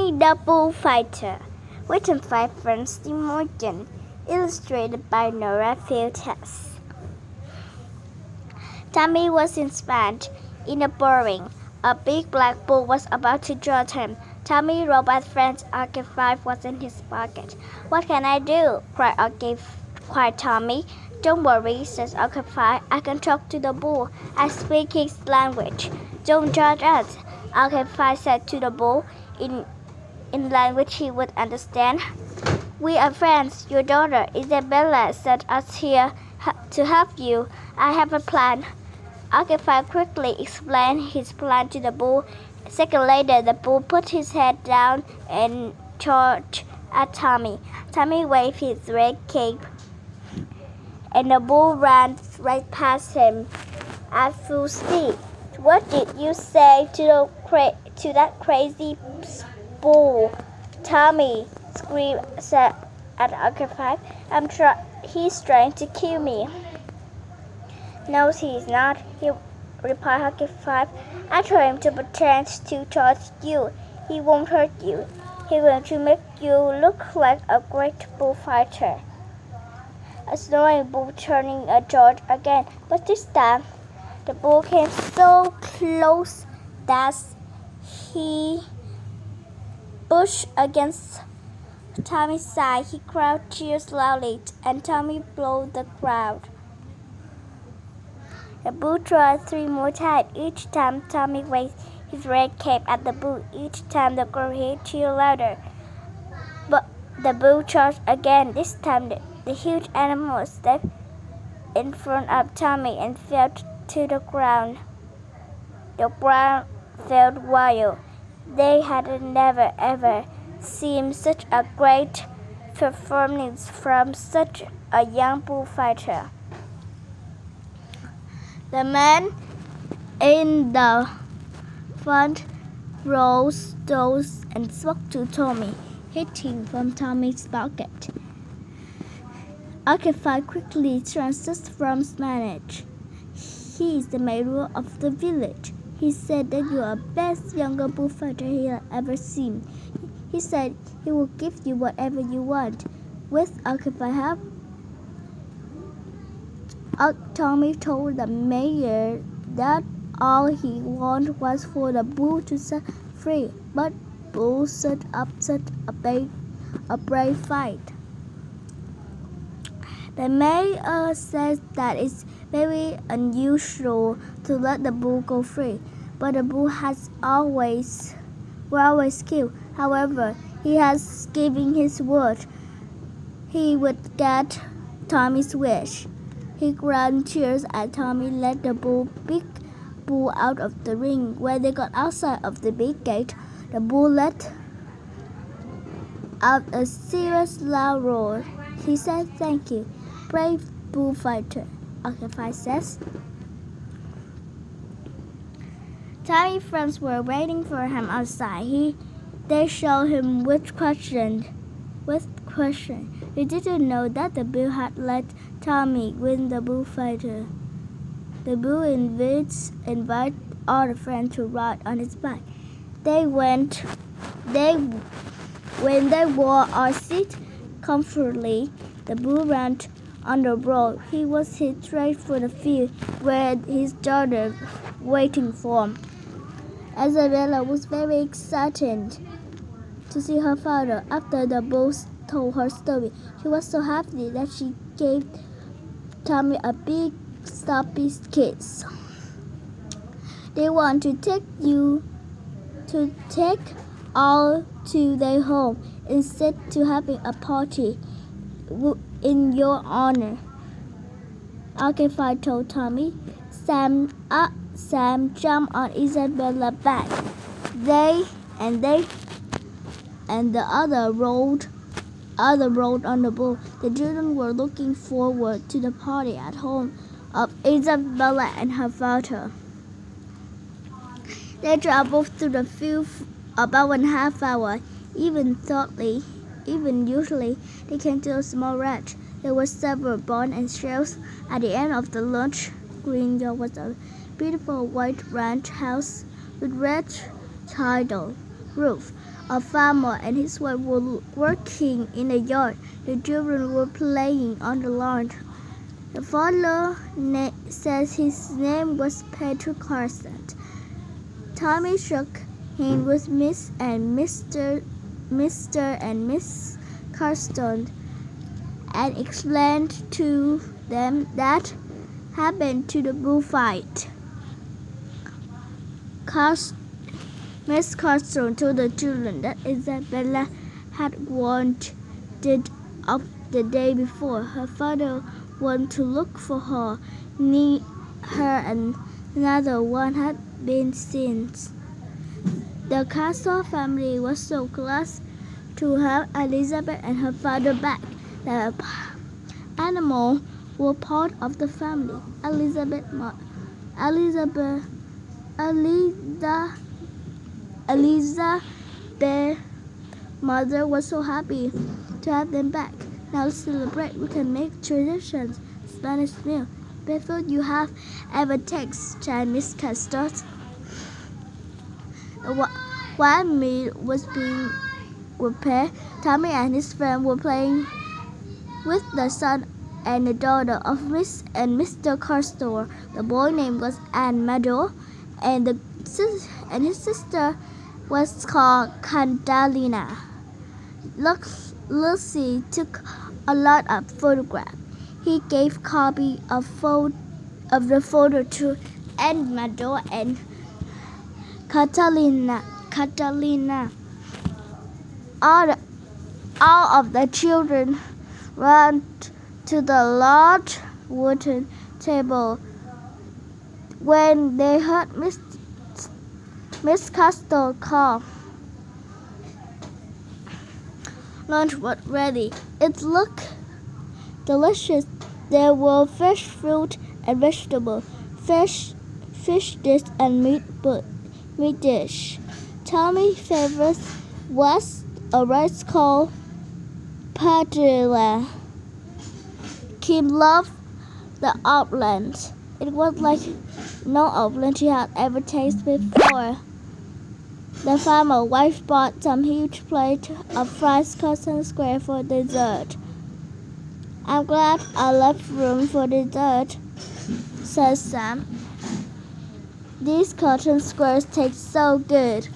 Tommy the Bullfighter, written by Francis Morgan, illustrated by Nora Filtes. Tommy was in Spanish in a burrowing. A big black bull was about to draw him. Tommy Robot's friend Arcade was in his pocket. "What can I do?" cried Tommy. "Don't worry," says Arcade. "I can talk to the bull. I speak his language. Don't judge us," Arcade said to the bull in language he would understand. "We are friends. Your daughter, Isabella, sent us here to help you. I have a plan." Arcade quickly explained his plan to the bull. A second later, the bull put his head down and charged at Tommy. Tommy waved his red cape, and the bull ran right past him at full speed. "What did you say to that crazy bull?" Tommy screamed at Arcade. "He's trying to kill me." "No, he's not," replied Arcade. "I told him to pretend to charge you. He won't hurt you. He's going to make you look like a great bullfighter." A snoring bull turning a charge again, but this time the bull came so close that he pushed against Tommy's side. He crowd cheers loudly, and Tommy blew the crowd. The bull tried 3 more times. Each time Tommy waved his red cape at the bull. Each time the crowd cheered louder. But the bull charged again. This time the huge animal stepped in front of Tommy and fell to the ground. The ground felt wild. They had never ever seen such a great performance from such a young bullfighter. The man in the front row stood and spoke to Tommy, hitting from Tommy's pocket. Arcade quickly translated from Spanish. "He is the mayor of the village. He said that you are the best younger bullfighter he had ever seen. He said he will give you whatever you want. With Arcade help." Tommy told the mayor that all he wanted was for the bull to set free, but bull set up such a brave fight. The mayor says that it's very unusual to let the bull go free, but the bull has always killed. However, he has given his word he would get Tommy's wish. He ground cheers as Tommy led the big bull out of the ring. When they got outside of the big gate, the bull let out a serious loud roar. He said, "Thank you, brave bullfighter," Arcade says. Tommy's friends were waiting for him outside. They showed him with question. He didn't know that the bull had let Tommy win the bullfighter. The bull invited all the friends to ride on his back. When they were all seated comfortably, the bull ran on the road. He was headed straight for the field where his daughter waiting for him. Isabella was very excited to see her father. After the bull told her story, she was so happy that she gave Tommy a big sloppy kiss. "They want to take all to their home instead to having a party in your honor," Arcade told Tommy. Sam jumped on Isabella's back. They and the other rode on the bull. The children were looking forward to the party at home of Isabella and her father. They traveled through the field about 1.5 hours. Even usually, they came to a small ranch. There were several bones and shells. At the end of the lunch green, there was a beautiful white ranch house with red tile roof. A farmer and his wife were working in the yard. The children were playing on the lawn. The father says his name was Peter Carson. Tommy shook hands with Miss and Mr. and Miss Carson and explained to them that happened to the bullfight. Miss Carson told the children that Isabella had warned it of the day before. Her father went to look for her. And another one had been seen. The Castle family was so glad to have Elizabeth and her father back. The animals were part of the family. Elizabeth's mother was so happy to have them back. Now to celebrate, we can make traditions. Spanish meal. Before you have ever tasted Chinese custard. While meat was being prepared, Tommy and his friend were playing with the son and the daughter of Miss and Mr. Carstore. The boy name was Anne Meadow, and his sister was called Catalina. Lucy took a lot of photographs. He gave copy of the photo to Anne Meadow and Catalina. All of the children ran to the large wooden table when they heard Miss Castle call. Lunch was ready. It looked delicious. There were fresh fruit and vegetables, fish dish and meat dish. Tommy's favorite was a rice called padilla. Kim loved the omelette. It was like no omelette she had ever tasted before. The farmer's wife bought some huge plate of fried cotton square for dessert. I'm glad I left room for dessert, said Sam. These cotton squares taste so good.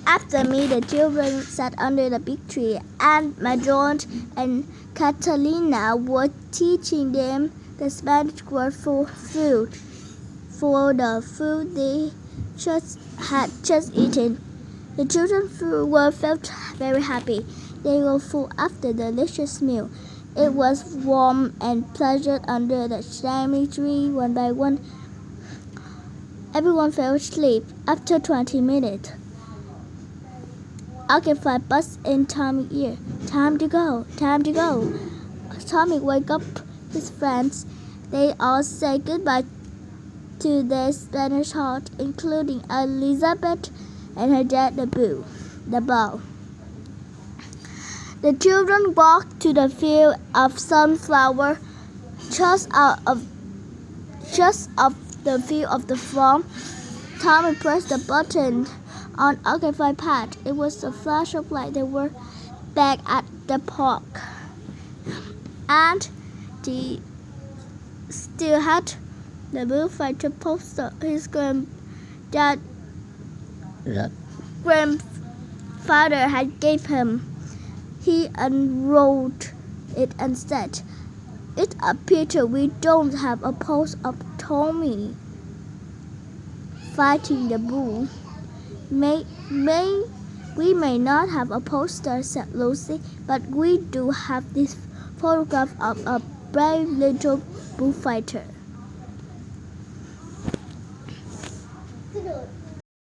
After me, the children sat under the big tree, and Madron and Catalina were teaching them the Spanish word for food, for the food they had just eaten. The children felt very happy. They were full after the delicious meal. It was warm and pleasant under the shady tree. One by one, everyone fell asleep. After 20 minutes, Algebra buzzed in Tommy's ear. Time to go, time to go. Tommy woke up his friends. They all said goodbye to their Spanish heart, including Elizabeth and her dad, the bull. The children walked to the field of sunflower just off the field of the farm. Tommy pressed the button on Occupied Pad. It was a flash of light. They were back at the park, and they still had the bullfighter poster his grandfather had gave him. He unrolled it and said, "It appears we don't have a post of Tommy fighting the bull. We may not have a poster," said Lucy, "but we do have this photograph of a brave little bullfighter."